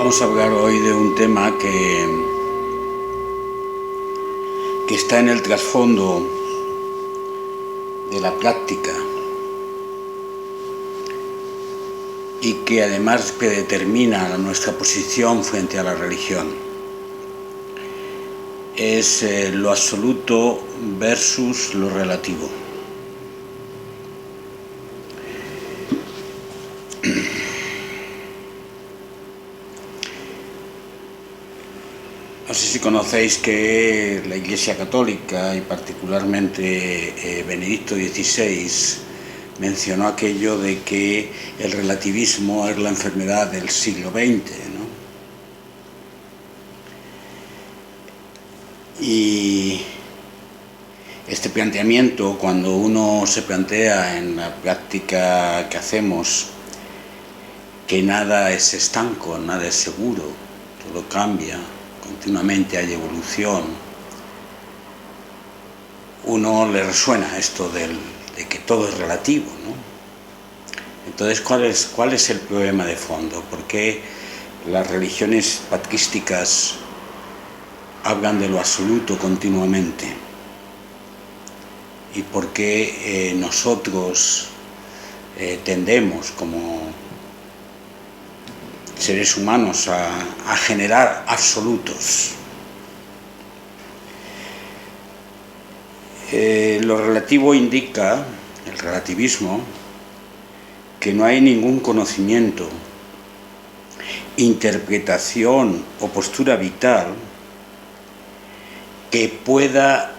Vamos a hablar hoy de un tema que está en el trasfondo de la práctica y que además predetermina nuestra posición frente a la religión. Es lo absoluto versus lo relativo. No sé si conocéis que la Iglesia Católica y particularmente Benedicto XVI mencionó aquello de que el relativismo es la enfermedad del siglo XX, ¿no? Y este planteamiento, cuando uno se plantea en la práctica que hacemos, que nada es estanco, nada es seguro, todo cambia, continuamente hay evolución, uno le resuena esto de que todo es relativo, ¿no? Entonces, ¿cuál es el problema de fondo? ¿Por qué las religiones patrísticas hablan de lo absoluto continuamente? ¿Y por qué nosotros tendemos como seres humanos a generar absolutos? Lo relativo indica, el relativismo, que no hay ningún conocimiento, interpretación o postura vital que pueda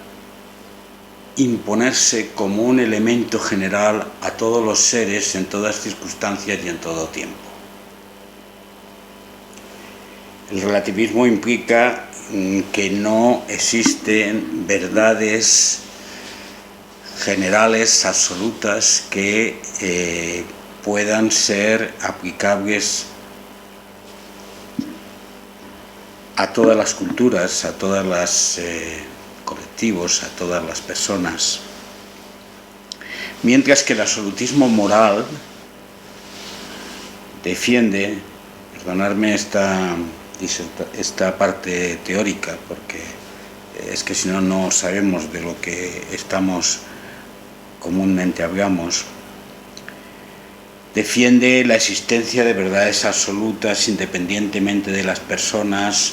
imponerse como un elemento general a todos los seres en todas circunstancias y en todo tiempo. El relativismo implica que no existen verdades generales, absolutas, que puedan ser aplicables a todas las culturas, a todas las colectivos, a todas las personas. Mientras que el absolutismo moral defiende, perdonadme esta parte teórica, porque es que si no, no sabemos de lo que estamos comúnmente hablamos, defiende la existencia de verdades absolutas independientemente de las personas,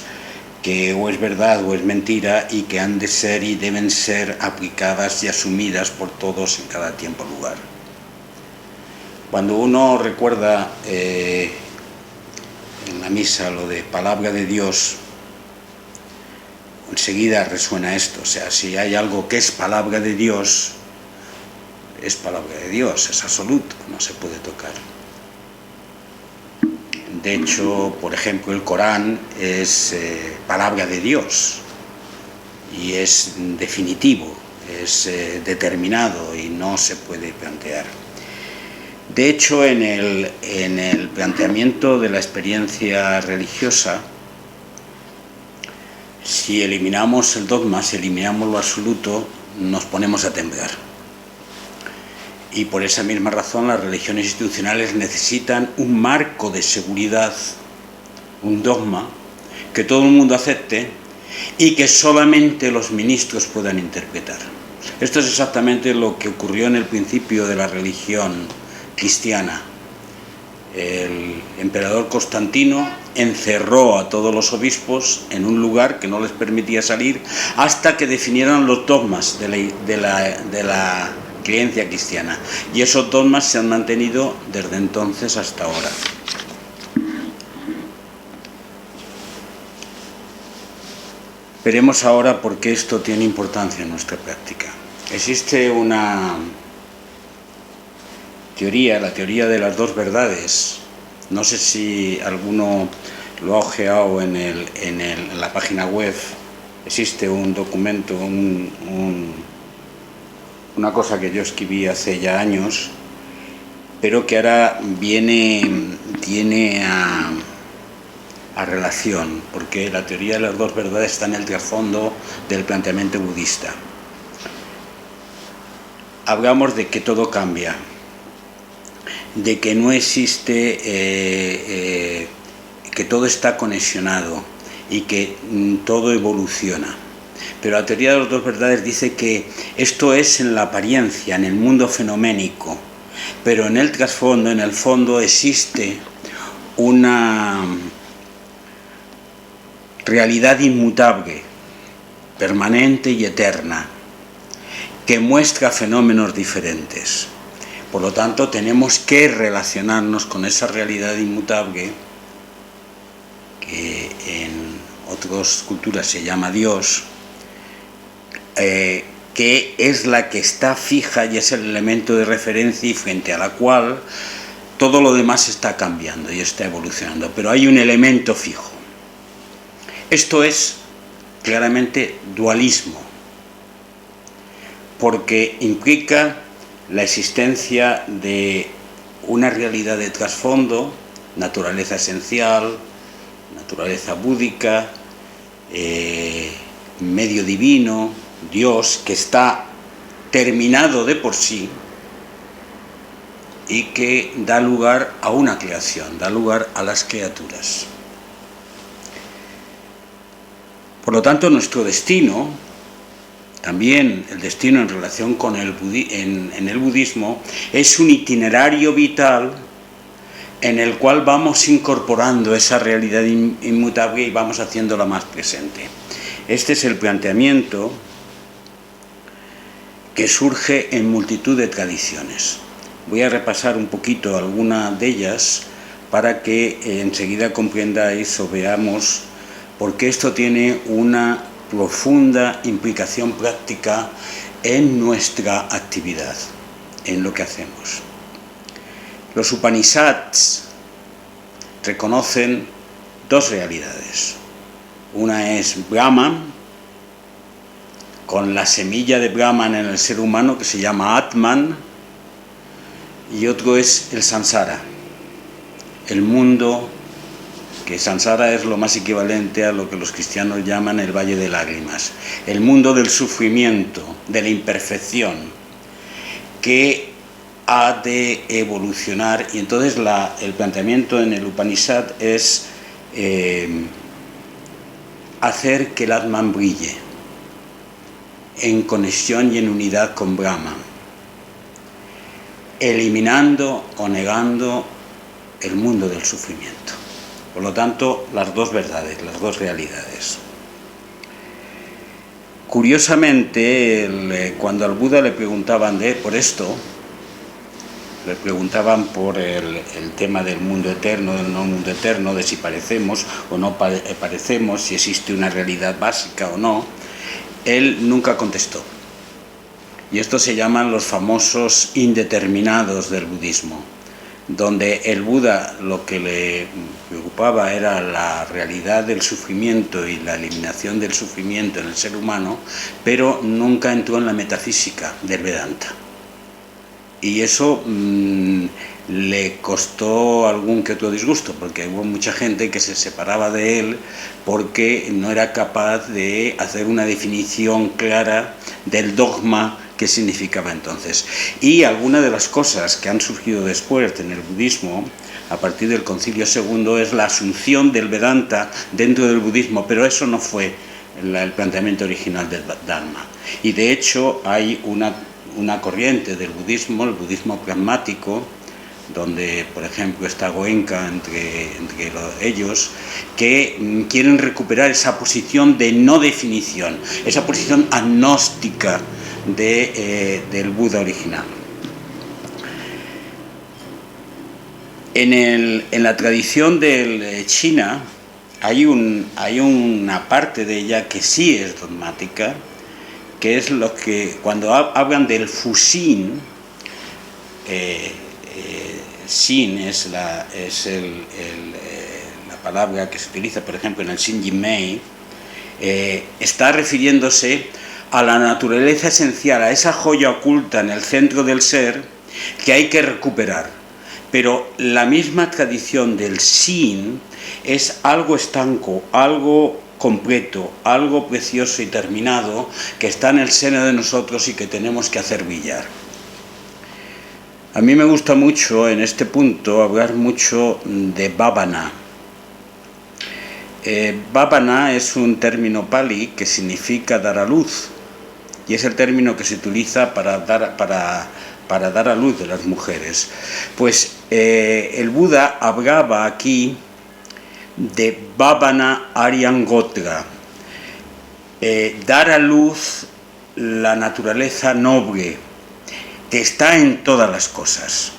que o es verdad o es mentira y que han de ser y deben ser aplicadas y asumidas por todos en cada tiempo y lugar. Cuando uno recuerda en la misa lo de palabra de Dios, enseguida resuena esto. O sea, si hay algo que es palabra de Dios, es palabra de Dios, es absoluto, no se puede tocar. De hecho, por ejemplo, el Corán es palabra de Dios y es definitivo, es determinado y no se puede plantear. De hecho, en el planteamiento de la experiencia religiosa, si eliminamos el dogma, si eliminamos lo absoluto, nos ponemos a temblar. Y por esa misma razón las religiones institucionales necesitan un marco de seguridad, un dogma, que todo el mundo acepte y que solamente los ministros puedan interpretar. Esto es exactamente lo que ocurrió en el principio de la religión cristiana. El emperador Constantino encerró a todos los obispos en un lugar que no les permitía salir hasta que definieran los dogmas de la creencia cristiana, y esos dogmas se han mantenido desde entonces hasta ahora. Veremos ahora por qué esto tiene importancia en nuestra práctica. Existe una teoría, la teoría de las dos verdades. No sé si alguno lo ha ojeado en la página web. Existe un documento, una cosa que yo escribí hace ya años, pero que ahora tiene a relación, porque la teoría de las dos verdades está en el trasfondo del planteamiento budista. Hablamos de que todo cambia, de que no existe que todo está conexionado y que todo evoluciona. Pero la teoría de las dos verdades dice que esto es en la apariencia, en el mundo fenoménico, pero en el trasfondo, en el fondo, existe una realidad inmutable, permanente y eterna, que muestra fenómenos diferentes. Por lo tanto, tenemos que relacionarnos con esa realidad inmutable, que en otras culturas se llama Dios, que es la que está fija y es el elemento de referencia y frente a la cual todo lo demás está cambiando y está evolucionando. Pero hay un elemento fijo. Esto es claramente dualismo, porque implica la existencia de una realidad de trasfondo, naturaleza esencial, naturaleza búdica, medio divino, Dios, que está terminado de por sí y que da lugar a una creación, da lugar a las criaturas. Por lo tanto, nuestro destino, también el destino en relación con el budismo, es un itinerario vital en el cual vamos incorporando esa realidad inmutable y vamos haciéndola más presente. Este es el planteamiento que surge en multitud de tradiciones. Voy a repasar un poquito alguna de ellas para que enseguida comprendáis o veamos por qué esto tiene una profunda implicación práctica en nuestra actividad, en lo que hacemos. Los Upanishads reconocen dos realidades. Una es Brahman, con la semilla de Brahman en el ser humano que se llama Atman, y otro es el Samsara, el mundo, que Samsara es lo más equivalente a lo que los cristianos llaman el Valle de Lágrimas, el mundo del sufrimiento, de la imperfección, que ha de evolucionar. Y entonces el planteamiento en el Upanishad es hacer que el Atman brille en conexión y en unidad con Brahman, eliminando o negando el mundo del sufrimiento. Por lo tanto, las dos verdades, las dos realidades. Curiosamente, cuando al Buda le preguntaban por esto, le preguntaban por el tema del mundo eterno, del no mundo eterno, de si parecemos o no parecemos, si existe una realidad básica o no, él nunca contestó. Y estos se llaman los famosos indeterminados del budismo, donde el Buda lo que le preocupaba era la realidad del sufrimiento y la eliminación del sufrimiento en el ser humano, pero nunca entró en la metafísica del Vedanta. Y eso le costó algún que otro disgusto, porque hubo mucha gente que se separaba de él porque no era capaz de hacer una definición clara del dogma que significaba entonces. Y algunas de las cosas que han surgido después en el budismo, a partir del Concilio II, es la asunción del Vedanta dentro del budismo, pero eso no fue el planteamiento original del Dharma. Y de hecho hay una corriente del budismo, el budismo pragmático, donde por ejemplo está Goenka entre ellos, que quieren recuperar esa posición de no definición, esa posición agnóstica del Buda original. En la tradición de China hay una parte de ella que sí es dogmática, que es lo que cuando hablan del Fuxin, Xin es la palabra que se utiliza, por ejemplo, en el Xinjiang, está refiriéndose a la naturaleza esencial, a esa joya oculta en el centro del ser que hay que recuperar. Pero la misma tradición del Xin es algo estanco, algo completo, algo precioso y terminado que está en el seno de nosotros y que tenemos que hacer brillar. A mí me gusta mucho en este punto hablar mucho de Bhavana Bhavana es un término pali que significa dar a luz, y es el término que se utiliza para dar a luz de las mujeres. Pues el Buda hablaba aquí de Bhavana Aryangotra, dar a luz la naturaleza noble que está en todas las cosas.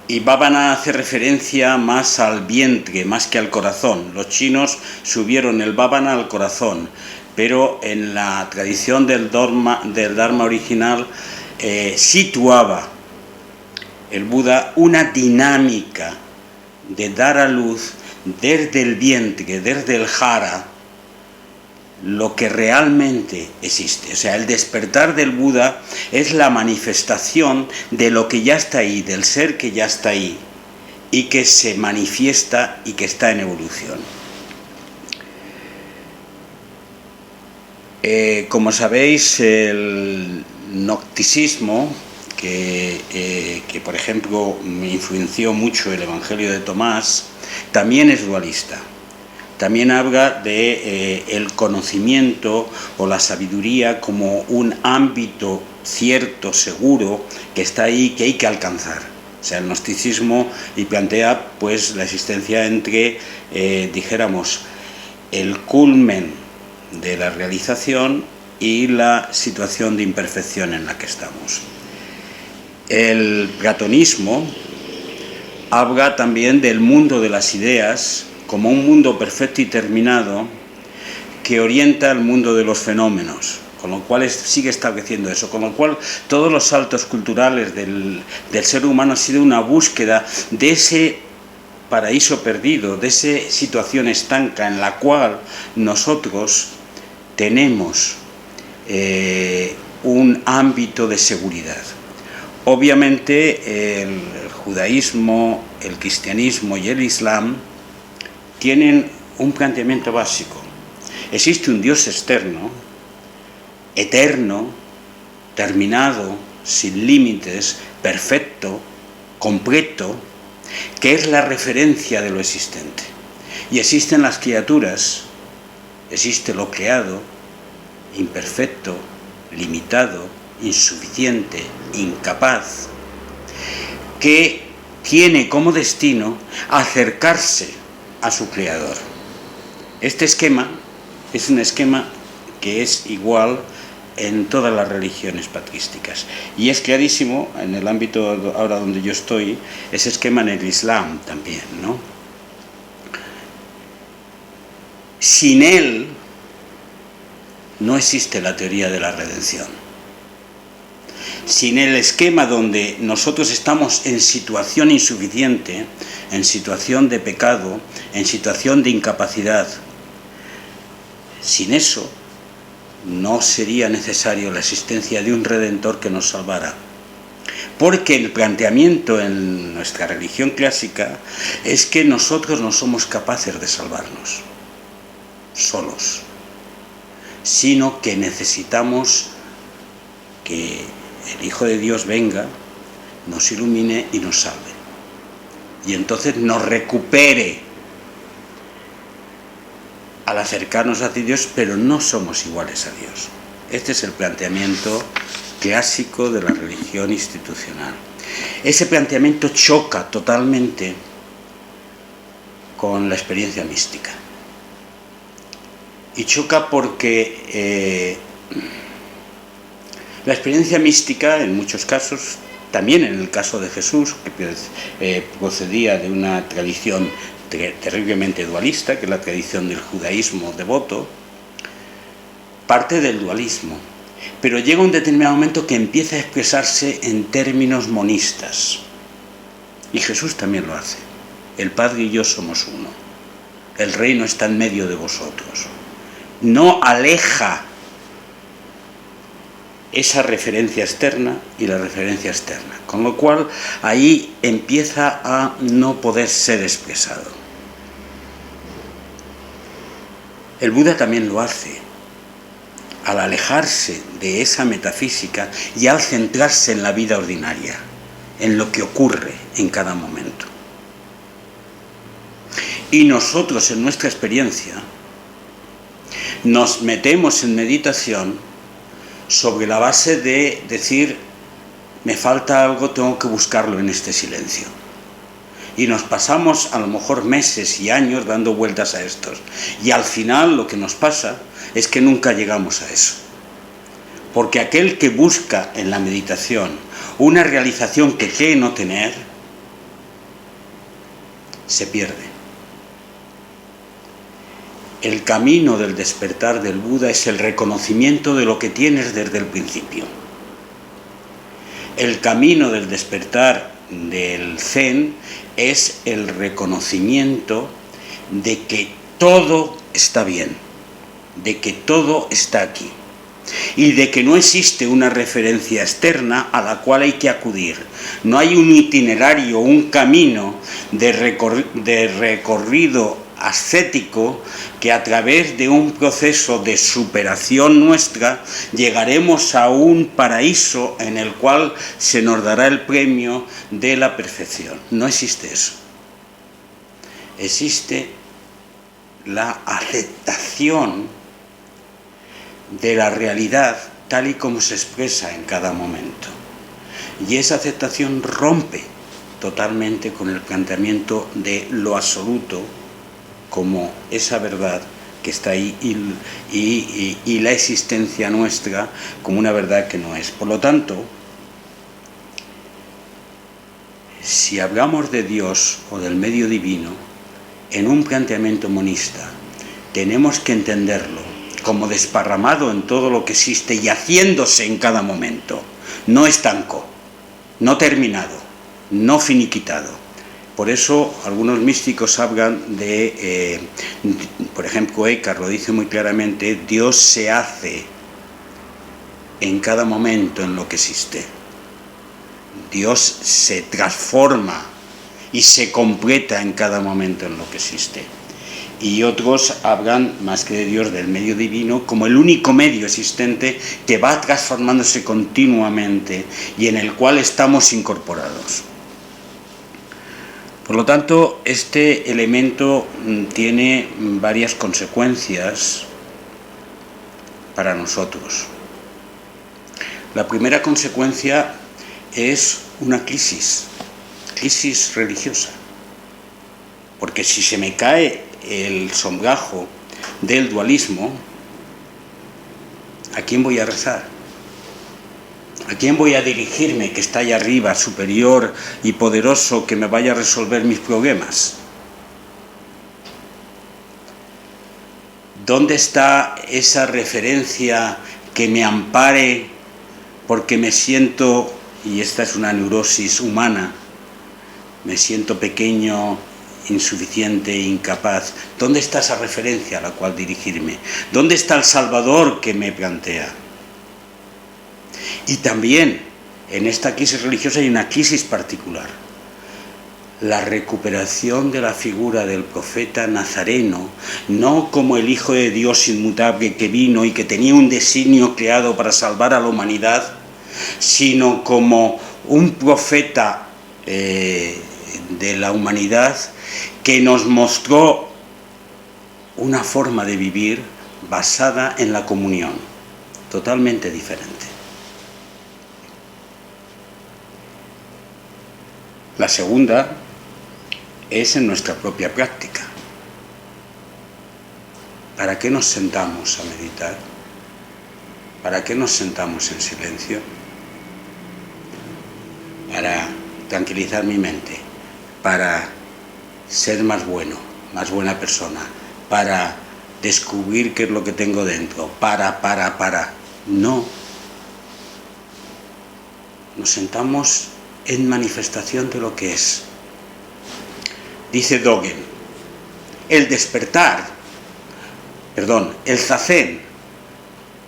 Y Bhavana hace referencia más al vientre, más que al corazón. Los chinos subieron el Bhavana al corazón, pero en la tradición del Dharma original situaba el Buda una dinámica de dar a luz desde el vientre, desde el jara, lo que realmente existe. O sea, el despertar del Buda es la manifestación de lo que ya está ahí, del ser que ya está ahí y que se manifiesta y que está en evolución. Como sabéis, el gnosticismo, que por ejemplo me influenció mucho el Evangelio de Tomás, también es dualista. También habla de el conocimiento o la sabiduría como un ámbito cierto, seguro, que está ahí, que hay que alcanzar. O sea, el gnosticismo y plantea pues la existencia entre, dijéramos, el culmen de la realización y la situación de imperfección en la que estamos. El platonismo habla también del mundo de las ideas como un mundo perfecto y terminado que orienta al mundo de los fenómenos, con lo cual sigue estableciendo eso, con lo cual todos los saltos culturales del ser humano ha sido una búsqueda de ese paraíso perdido, de esa situación estanca en la cual nosotros tenemos un ámbito de seguridad. Obviamente el judaísmo, el cristianismo y el islam tienen un planteamiento básico. Existe un Dios externo, eterno, terminado, sin límites, perfecto, completo, que es la referencia de lo existente. Y existen las criaturas, existe lo creado, imperfecto, limitado, insuficiente, incapaz, que tiene como destino acercarse a su creador. Este esquema es un esquema que es igual en todas las religiones patrísticas, y es clarísimo en el ámbito ahora donde yo estoy, ese esquema en el Islam también, ¿no? Sin él no existe la teoría de la redención. Sin el esquema donde nosotros estamos en situación insuficiente, en situación de pecado, en situación de incapacidad, sin eso no sería necesario la existencia de un Redentor que nos salvara. Porque el planteamiento en nuestra religión clásica es que nosotros no somos capaces de salvarnos solos, sino que necesitamos que el Hijo de Dios venga, nos ilumine y nos salve. Y entonces nos recupere al acercarnos hacia Dios, pero no somos iguales a Dios. Este es el planteamiento clásico de la religión institucional. Ese planteamiento choca totalmente con la experiencia mística. Y choca porque la experiencia mística, en muchos casos, también en el caso de Jesús, que procedía de una tradición terriblemente dualista, que es la tradición del judaísmo devoto, parte del dualismo, pero llega un determinado momento que empieza a expresarse en términos monistas, y Jesús también lo hace. El Padre y yo somos uno, el reino está en medio de vosotros. No aleja esa referencia externa y la referencia externa, con lo cual ahí empieza a no poder ser expresado. El Buda también lo hace, al alejarse de esa metafísica y al centrarse en la vida ordinaria, en lo que ocurre en cada momento. Y nosotros, en nuestra experiencia, nos metemos en meditación sobre la base de decir, me falta algo, tengo que buscarlo en este silencio. Y nos pasamos a lo mejor meses y años dando vueltas a estos. Y al final lo que nos pasa es que nunca llegamos a eso. Porque aquel que busca en la meditación una realización que cree no tener, se pierde. El camino del despertar del Buda es el reconocimiento de lo que tienes desde el principio. El camino del despertar del Zen es el reconocimiento de que todo está bien, de que todo está aquí y de que no existe una referencia externa a la cual hay que acudir. No hay un itinerario, un camino de recorrido ascético que a través de un proceso de superación nuestra llegaremos a un paraíso en el cual se nos dará el premio de la perfección. No existe eso. Existe la aceptación de la realidad tal y como se expresa en cada momento. Y esa aceptación rompe totalmente con el planteamiento de lo absoluto como esa verdad que está ahí y la existencia nuestra como una verdad que no es. Por lo tanto, si hablamos de Dios o del medio divino, en un planteamiento monista, tenemos que entenderlo como desparramado en todo lo que existe y haciéndose en cada momento, no estanco, no terminado, no finiquitado. Por eso algunos místicos hablan de, por ejemplo, Eckhart lo dice muy claramente, Dios se hace en cada momento en lo que existe. Dios se transforma y se completa en cada momento en lo que existe. Y otros hablan, más que de Dios, del medio divino, como el único medio existente que va transformándose continuamente y en el cual estamos incorporados. Por lo tanto, este elemento tiene varias consecuencias para nosotros. La primera consecuencia es una crisis religiosa. Porque si se me cae el sombrajo del dualismo, ¿a quién voy a rezar? ¿A quién voy a dirigirme que está allá arriba, superior y poderoso, que me vaya a resolver mis problemas? ¿Dónde está esa referencia que me ampare porque me siento, y esta es una neurosis humana, me siento pequeño, insuficiente, incapaz? ¿Dónde está esa referencia a la cual dirigirme? ¿Dónde está el Salvador que me plantea? Y también en esta crisis religiosa hay una crisis particular, la recuperación de la figura del profeta nazareno, no como el Hijo de Dios inmutable que vino y que tenía un designio creado para salvar a la humanidad, sino como un profeta de la humanidad que nos mostró una forma de vivir basada en la comunión, totalmente diferente. La segunda es en nuestra propia práctica. ¿Para qué nos sentamos a meditar? ¿Para qué nos sentamos en silencio? Para tranquilizar mi mente, para ser más bueno, más buena persona, para descubrir qué es lo que tengo dentro, para. No. Nos sentamos en manifestación de lo que es. Dice Dogen, el zazen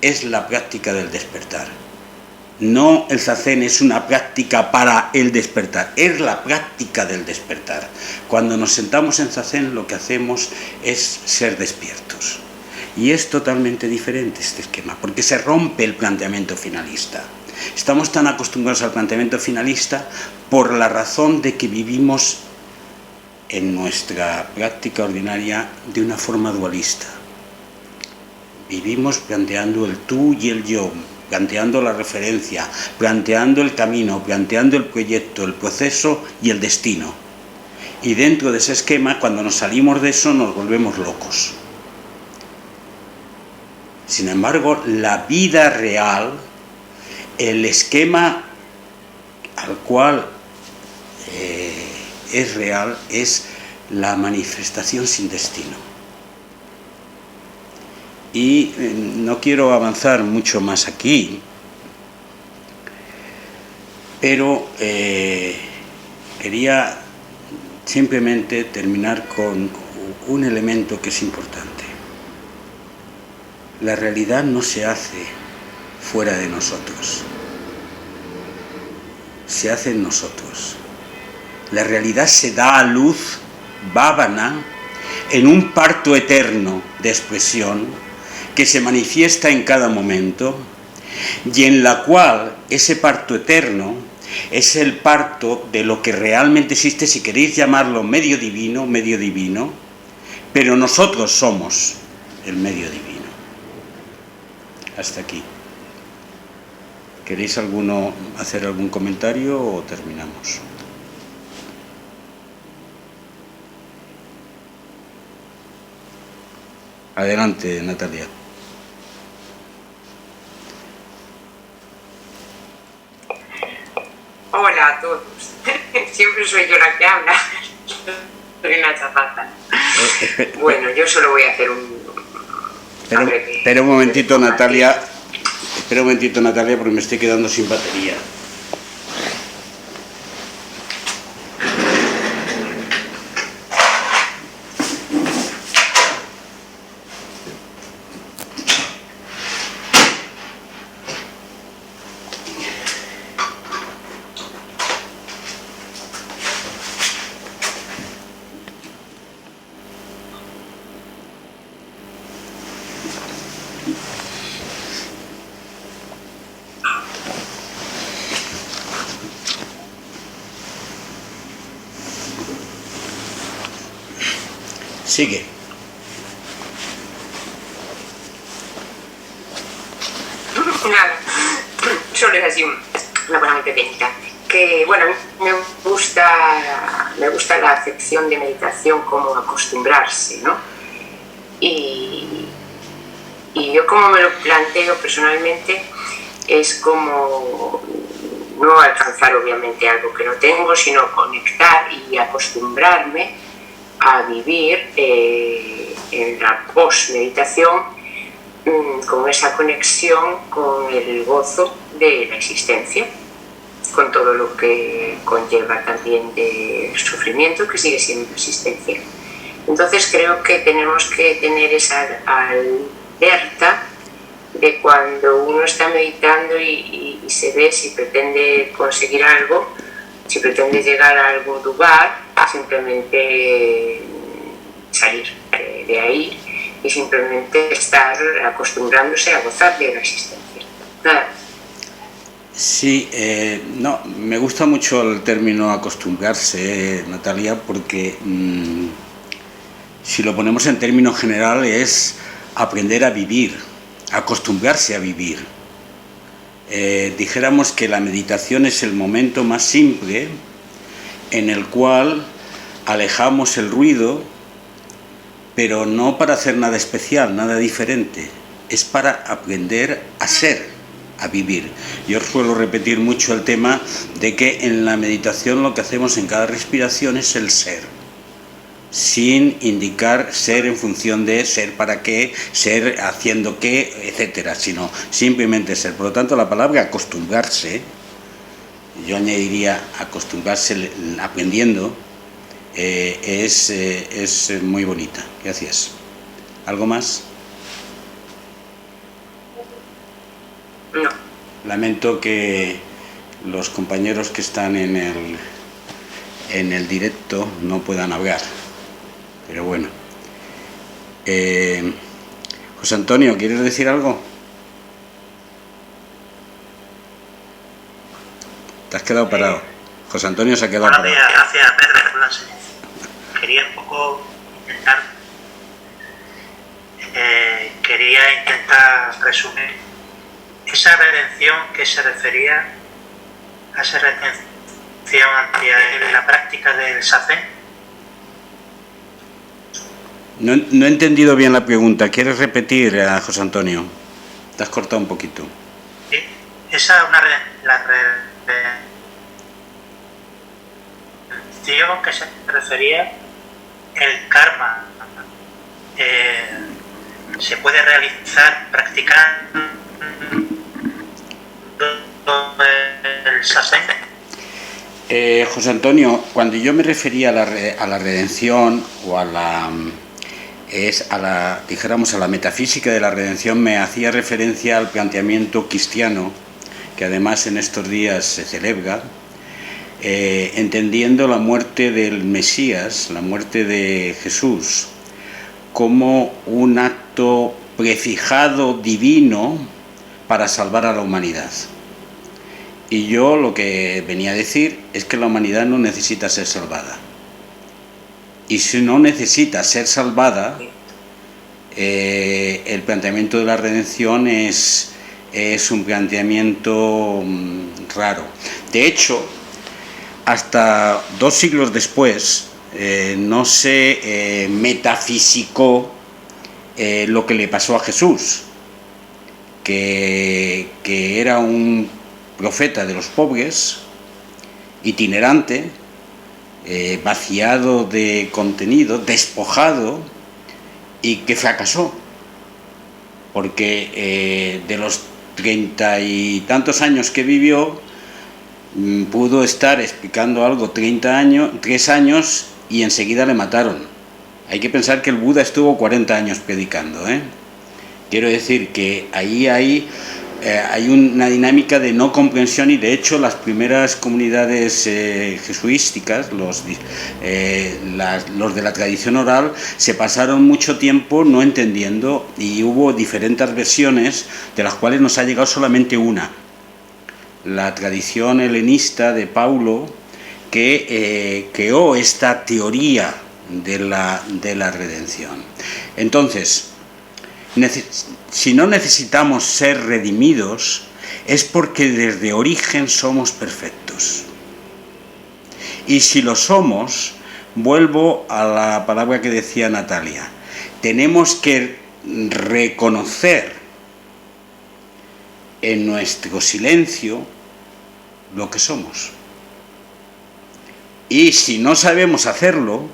es la práctica del despertar. No, el zazen es una práctica para el despertar, es la práctica del despertar. Cuando nos sentamos en zazen, lo que hacemos es ser despiertos. Y es totalmente diferente este esquema, porque se rompe el planteamiento finalista. Estamos tan acostumbrados al planteamiento finalista por la razón de que vivimos en nuestra práctica ordinaria de una forma dualista. Vivimos planteando el tú y el yo, planteando la referencia, planteando el camino, planteando el proyecto, el proceso y el destino. Y dentro de ese esquema, cuando nos salimos de eso, nos volvemos locos. Sin embargo, la vida real, el esquema al cual es real, es la manifestación sin destino. Y no quiero avanzar mucho más aquí, pero quería simplemente terminar con un elemento que es importante. La realidad no se hace fuera de nosotros, se hace en nosotros. La realidad se da a luz, bávana, en un parto eterno de expresión que se manifiesta en cada momento y en la cual ese parto eterno es el parto de lo que realmente existe, si queréis llamarlo medio divino, pero nosotros somos el medio divino. Hasta aquí. ¿Queréis hacer algún comentario o terminamos? Adelante, Natalia. Hola a todos. Siempre soy yo la que habla. Soy una chapata. Bueno, yo solo voy a hacer Espera un momentito, Natalia. Espera un momentito, Natalia, porque me estoy quedando sin batería. Sigue. Nada, solo es así una cosa muy pequeñita. Que bueno, me gusta la acepción de meditación como acostumbrarse, ¿no? Y yo como me lo planteo personalmente es como no alcanzar obviamente algo que no tengo, sino conectar y acostumbrarme a vivir en la post-meditación con esa conexión con el gozo de la existencia, con todo lo que conlleva también de sufrimiento, que sigue siendo existencia. Entonces creo que tenemos que tener esa alerta de cuando uno está meditando y se ve si pretende conseguir algo, si pretende llegar a algún lugar, simplemente salir de ahí y simplemente estar acostumbrándose a gozar de la existencia. Nada. Sí, no, me gusta mucho el término acostumbrarse, Natalia, porque si lo ponemos en términos generales es aprender a vivir, acostumbrarse a vivir. Dijéramos que la meditación es el momento más simple en el cual alejamos el ruido, pero no para hacer nada especial, nada diferente, es para aprender a ser, a vivir. Yo suelo repetir mucho el tema de que en la meditación lo que hacemos en cada respiración es el ser, sin indicar ser en función de ser para qué, ser haciendo qué, etcétera, sino simplemente ser. Por lo tanto, la palabra acostumbrarse, yo añadiría acostumbrarse aprendiendo, es muy bonita. Gracias. ¿Algo más? No. Lamento que los compañeros que están en el directo no puedan hablar, pero bueno. José Antonio, ¿quieres decir algo? Te has quedado parado. José Antonio se ha quedado parado. Gracias, Pedro. quería un poco intentar resumir esa redención que se refería a esa redención hacia la práctica del sazen. No he entendido bien la pregunta. ¿Quieres repetir, José Antonio? Te has cortado un poquito. Sí, esa es la redención que se refería el karma. Se puede realizar practicando el sasen. José Antonio, cuando yo me refería a la redención o dijéramos a la metafísica de la redención, me hacía referencia al planteamiento cristiano, que además en estos días se celebra, entendiendo la muerte del Mesías, la muerte de Jesús, como un acto prefijado divino para salvar a la humanidad. Y yo lo que venía a decir es que la humanidad no necesita ser salvada. Y si no necesita ser salvada, el planteamiento de la redención es un planteamiento raro. De hecho, hasta 2 siglos después, no se metafisicó lo que le pasó a Jesús, que era un profeta de los pobres, itinerante, vaciado de contenido, despojado, y que fracasó, porque de los 30 y tantos años que vivió, pudo estar explicando algo 3 años y enseguida le mataron. Hay que pensar que el Buda estuvo 40 años predicando, Quiero decir que ahí hay una dinámica de no comprensión, y de hecho las primeras comunidades jesuísticas, los de la tradición oral, se pasaron mucho tiempo no entendiendo, y hubo diferentes versiones de las cuales nos ha llegado solamente una, la tradición helenista de Paulo, que creó esta teoría de la redención. Entonces, si no necesitamos ser redimidos, es porque desde origen somos perfectos. Y si lo somos, vuelvo a la palabra que decía Natalia, tenemos que reconocer en nuestro silencio lo que somos. Y si no sabemos hacerlo,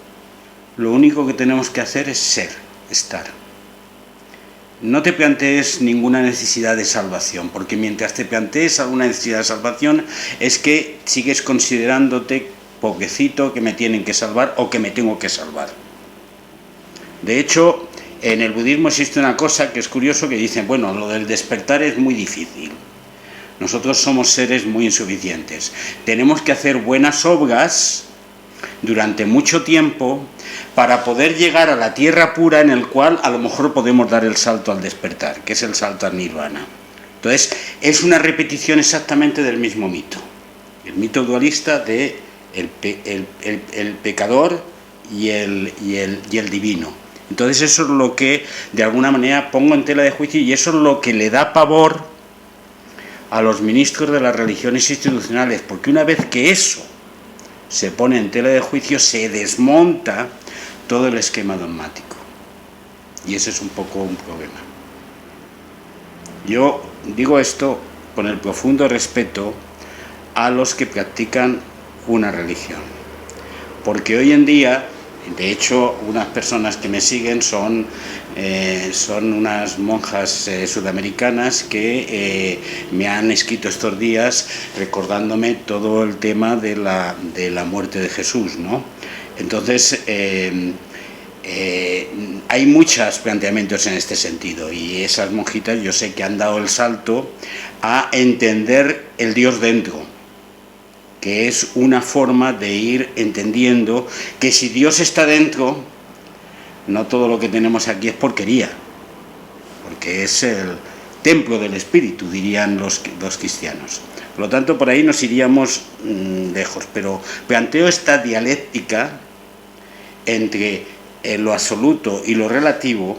lo único que tenemos que hacer es estar. No te plantees ninguna necesidad de salvación, porque mientras te plantees alguna necesidad de salvación es que sigues considerándote pobrecito, que me tienen que salvar o que me tengo que salvar. De hecho, en el budismo existe una cosa que es curioso, que dicen, bueno, lo del despertar es muy difícil. Nosotros somos seres muy insuficientes. Tenemos que hacer buenas obras durante mucho tiempo para poder llegar a la tierra pura, en el cual a lo mejor podemos dar el salto al despertar, que es el salto al nirvana. Entonces, es una repetición exactamente del mismo mito. El mito dualista de el pecador y el divino. Entonces, eso es lo que, de alguna manera, pongo en tela de juicio, y eso es lo que le da pavor a los ministros de las religiones institucionales, porque una vez que eso se pone en tela de juicio, se desmonta todo el esquema dogmático. Y ese es un poco un problema. Yo digo esto con el profundo respeto a los que practican una religión. Porque hoy en día, de hecho, unas personas que me siguen son unas monjas sudamericanas que me han escrito estos días recordándome todo el tema de la muerte de Jesús, ¿no? Entonces, hay muchos planteamientos en este sentido, y esas monjitas yo sé que han dado el salto a entender el Dios dentro, que es una forma de ir entendiendo que si Dios está dentro, no todo lo que tenemos aquí es porquería, porque es el templo del Espíritu, dirían los cristianos. Por lo tanto, por ahí nos iríamos lejos, pero planteo esta dialéctica entre lo absoluto y lo relativo,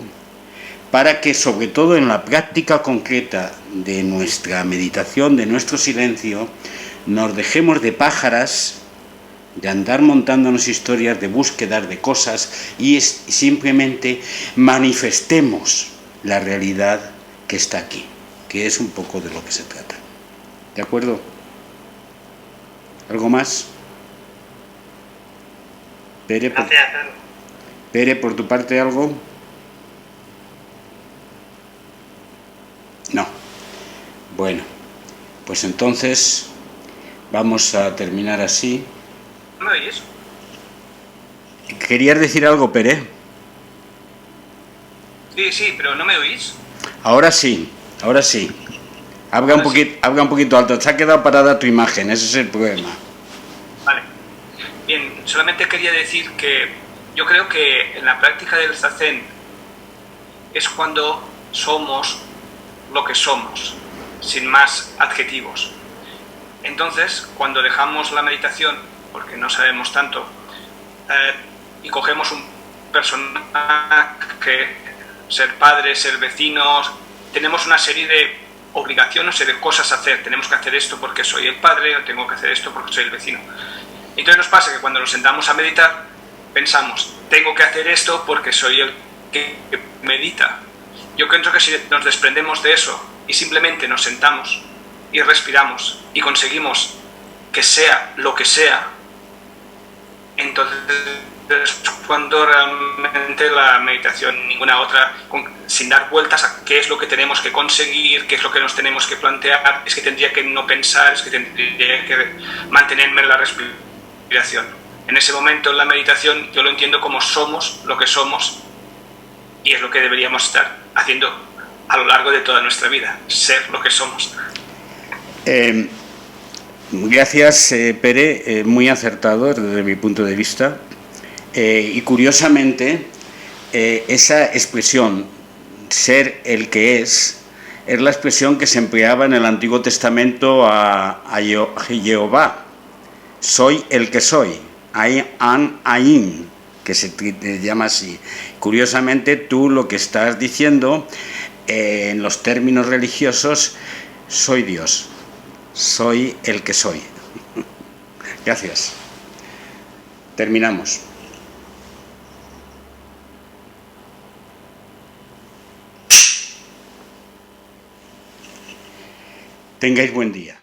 para que sobre todo en la práctica concreta de nuestra meditación, de nuestro silencio, nos dejemos de pájaras, de andar montándonos historias, de búsquedas de cosas, y simplemente manifestemos la realidad que está aquí, que es un poco de lo que se trata. ¿De acuerdo? ¿Algo más? Pere, por tu parte, ¿algo? No. Bueno, pues entonces vamos a terminar así. ¿Me oyes? ¿Querías decir algo, Pere? Sí, pero ¿no me oís? Ahora sí, ahora sí. Habla un poquito alto. Te ha quedado parada tu imagen, ese es el problema. Vale. Bien, solamente quería decir que yo creo que en la práctica del zazen es cuando somos lo que somos, sin más adjetivos. Entonces, cuando dejamos la meditación, porque no sabemos tanto, y cogemos un personaje, ser padres, ser vecinos, tenemos una serie de obligaciones y de cosas a hacer. Tenemos que hacer esto porque soy el padre, o tengo que hacer esto porque soy el vecino. Entonces nos pasa que cuando nos sentamos a meditar, pensamos, tengo que hacer esto porque soy el que medita. Yo creo que si nos desprendemos de eso y simplemente nos sentamos y respiramos y conseguimos que sea lo que sea, entonces cuando realmente la meditación, ninguna otra, sin dar vueltas a qué es lo que tenemos que conseguir, qué es lo que nos tenemos que plantear, es que tendría que no pensar, es que tendría que mantenerme en la respiración. En ese momento en la meditación yo lo entiendo como somos lo que somos, y es lo que deberíamos estar haciendo a lo largo de toda nuestra vida, ser lo que somos. Gracias, Pere, muy acertado desde mi punto de vista. Y curiosamente, esa expresión, ser el que es la expresión que se empleaba en el Antiguo Testamento a Jehová. Soy el que soy, Ain, que se llama así. Curiosamente, tú lo que estás diciendo, en los términos religiosos, soy Dios, soy el que soy. Gracias. Terminamos. Tengáis buen día.